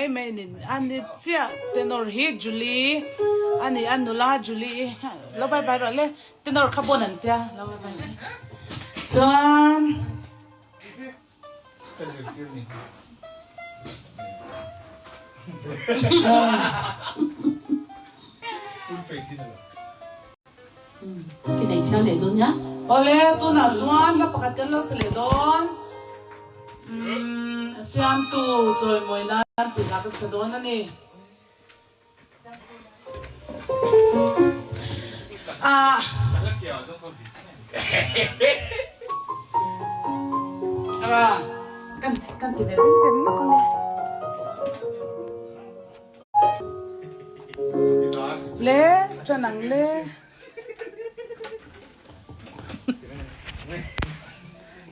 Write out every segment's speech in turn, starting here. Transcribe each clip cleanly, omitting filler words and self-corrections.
mai mai nin ani chia tenor hi Julie ani anula Julie lo bye bye rồi le tenor khabon an tia lo bye bye John Chị đánh trang để tôi nhá. Ole tu na John la pakatan lo sele don siam tu joy moina tu la ka sedon ani kan ti den kan lo le chanang le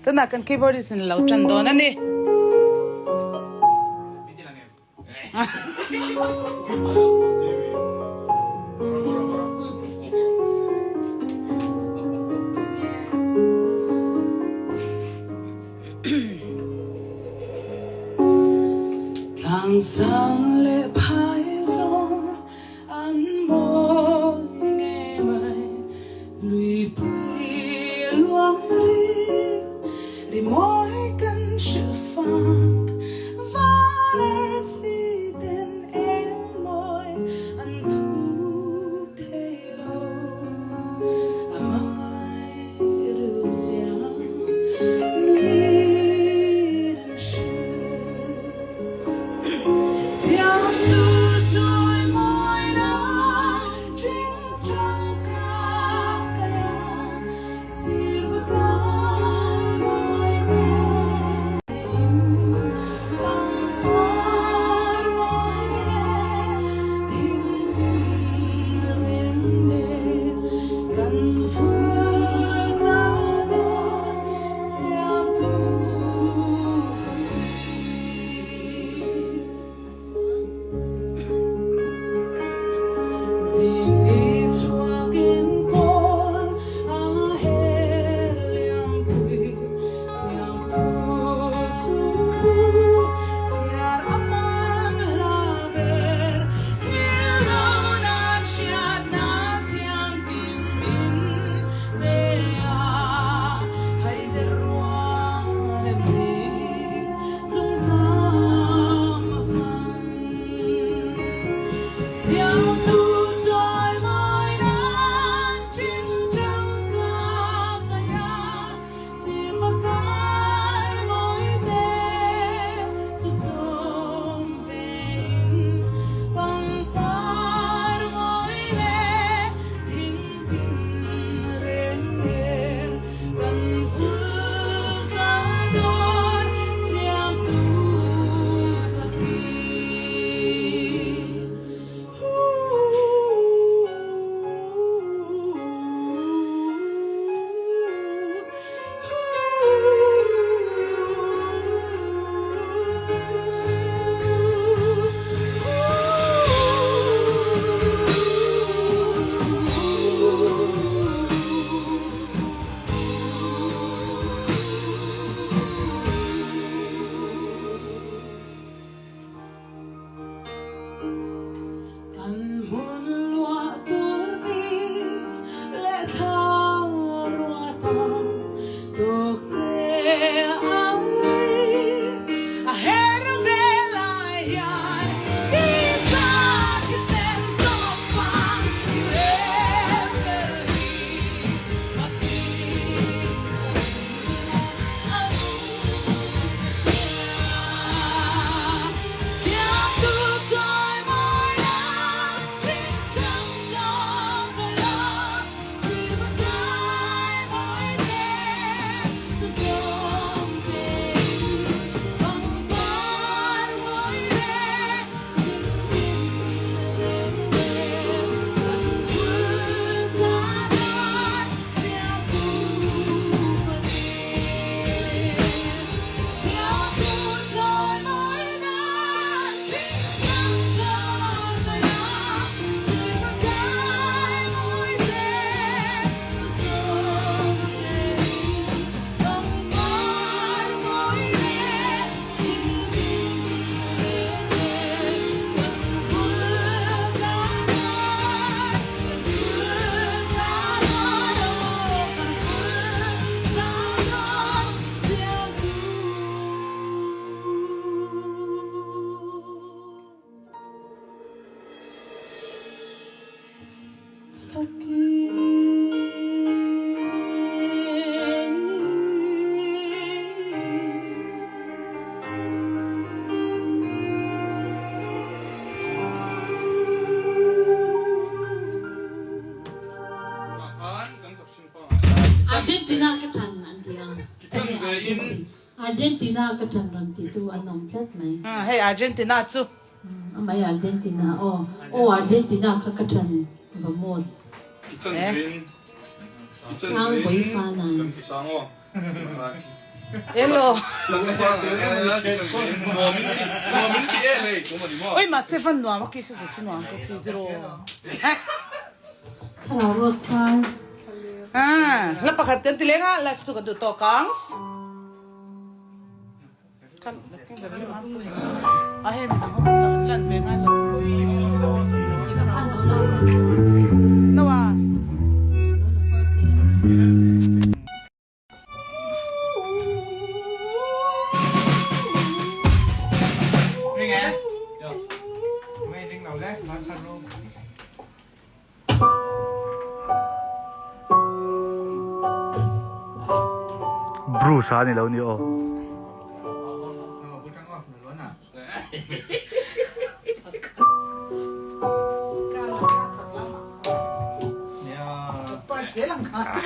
tana kan keyboardist in lo chan don ani Thang sang le phai zong an bo nghe mai lui bui luang ri moi kan sự phang var si den em moi an thu thế lo amang ai ru sia nui dan shi xiang tu trôi moi na chính trong ca kaya si vu sa Argentina cái thằng anh chị Argentina cái thằng anh chị tu anh nông chất mày Hey Argentina chu mấy Argentina Argentina cái thằng và một sang quỷ pha này hello oi mà se fan nuam ki ku chu nuam ko ti dro Hello Rosal la pakhat ten ti lenga life chu kan tu to kangs kan kan ga le ma he mi na lan be nga la nawa Ring á? Được. Mày ring nào đấy? Bán khăn luôn. Bruce sa ni lo ni o. Bữa trắng ngọt nữa luôn à? dễ làm hả?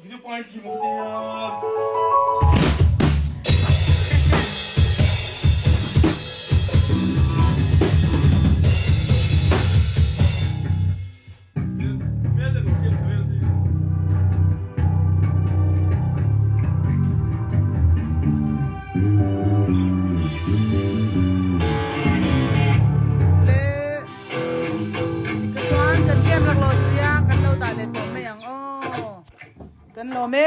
Video point team of the kan lo me